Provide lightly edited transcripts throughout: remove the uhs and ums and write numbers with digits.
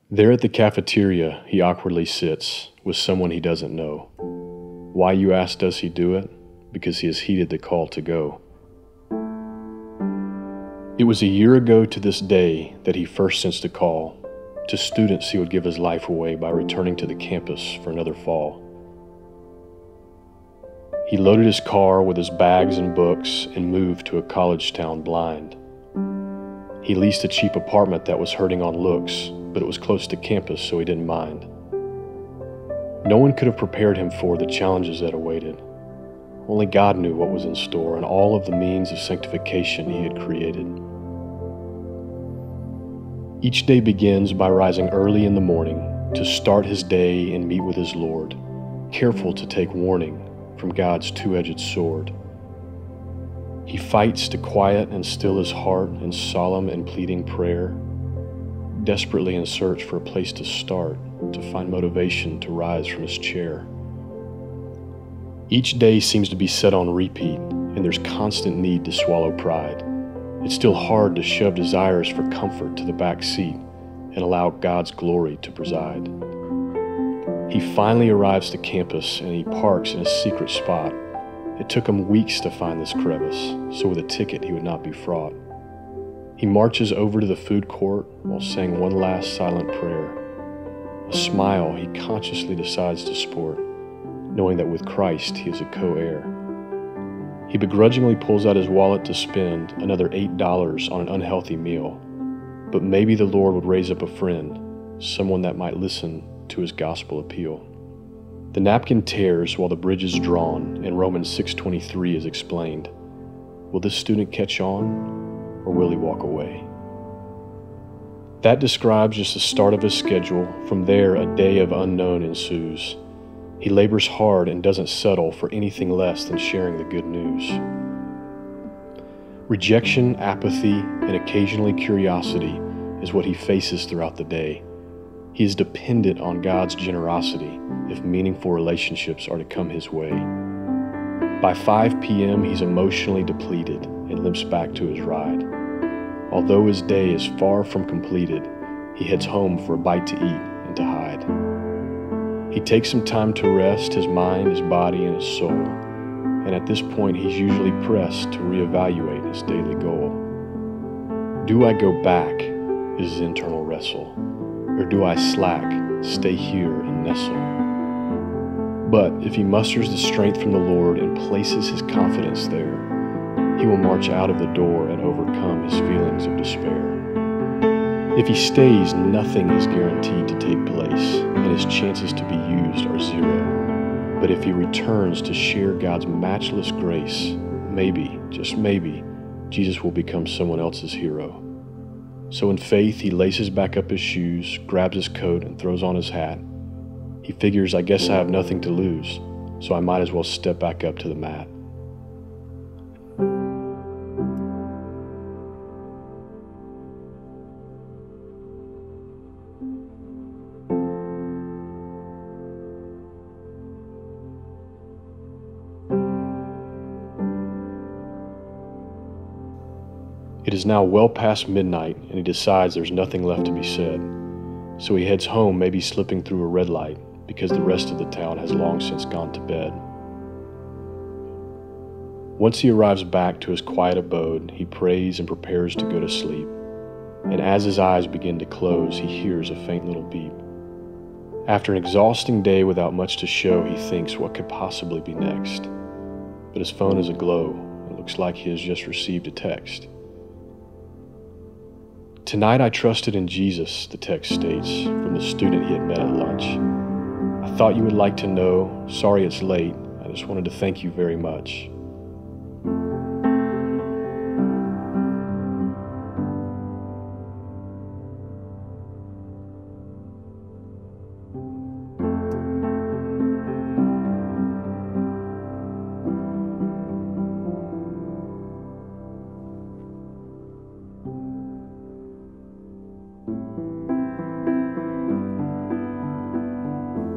There at the cafeteria, he awkwardly sits with someone he doesn't know. Why, you ask, does he do it? Because he has heeded the call to go. It was a year ago to this day that he first sensed a call. To students he would give his life away by returning to the campus for another fall. He loaded his car with his bags and books and moved to a college town blind. He leased a cheap apartment that was hurting on looks, but it was close to campus, so he didn't mind. No one could have prepared him for the challenges that awaited. Only God knew what was in store and all of the means of sanctification he had created. Each day begins by rising early in the morning to start his day and meet with his Lord, careful to take warning from God's two-edged sword. He fights to quiet and still his heart in solemn and pleading prayer, desperately in search for a place to start, to find motivation to rise from his chair. Each day seems to be set on repeat, and there's constant need to swallow pride. It's still hard to shove desires for comfort to the back seat and allow God's glory to preside. He finally arrives to campus and he parks in a secret spot. It took him weeks to find this crevice, so with a ticket he would not be fraught. He marches over to the food court while saying one last silent prayer. A smile he consciously decides to sport, knowing that with Christ he is a co-heir. He begrudgingly pulls out his wallet to spend another $8 on an unhealthy meal, but maybe the Lord would raise up a friend, someone that might listen to his gospel appeal. The napkin tears while the bridge is drawn and Romans 6:23 is explained. Will this student catch on? Or will he walk away? That describes just the start of his schedule. From there, a day of unknown ensues. He labors hard and doesn't settle for anything less than sharing the good news. Rejection, apathy, and occasionally curiosity is what he faces throughout the day. He is dependent on God's generosity if meaningful relationships are to come his way. By 5 p.m., he's emotionally depleted and limps back to his ride. Although his day is far from completed, he heads home for a bite to eat and to hide. He takes some time to rest his mind, his body, and his soul, and at this point he's usually pressed to reevaluate his daily goal. Do I go back, is his internal wrestle, or do I slack, stay here and nestle? But if he musters the strength from the Lord and places his confidence there, he will march out of the door and overcome his feelings of despair. If he stays, nothing is guaranteed to take place, and his chances to be used are zero. But if he returns to share God's matchless grace, maybe, just maybe, Jesus will become someone else's hero. So in faith, he laces back up his shoes, grabs his coat, and throws on his hat. He figures, I guess I have nothing to lose, so I might as well step back up to the mat. It is now well past midnight, and he decides there's nothing left to be said. So he heads home, maybe slipping through a red light, because the rest of the town has long since gone to bed. Once he arrives back to his quiet abode, he prays and prepares to go to sleep. And as his eyes begin to close, he hears a faint little beep. After an exhausting day without much to show, he thinks what could possibly be next. But his phone is aglow. It looks like he has just received a text. Tonight I trusted in Jesus, the text states, from the student he had met at lunch. I thought you would like to know. Sorry it's late. I just wanted to thank you very much.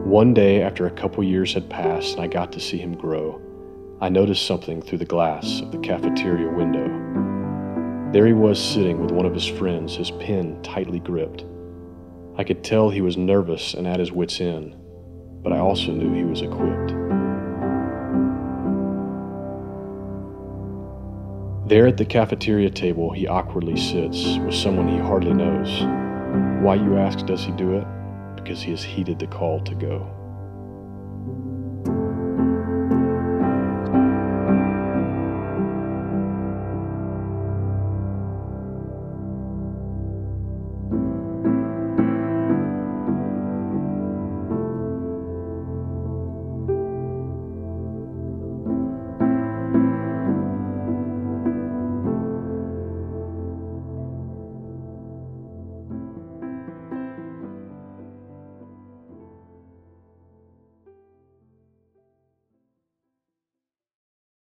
One day, after a couple years had passed and I got to see him grow, I noticed something through the glass of the cafeteria window. There he was sitting with one of his friends, his pen tightly gripped. I could tell he was nervous and at his wits' end, but I also knew he was equipped. There at the cafeteria table, he awkwardly sits with someone he hardly knows. Why, you ask, does he do it? Because he has heeded the call to go.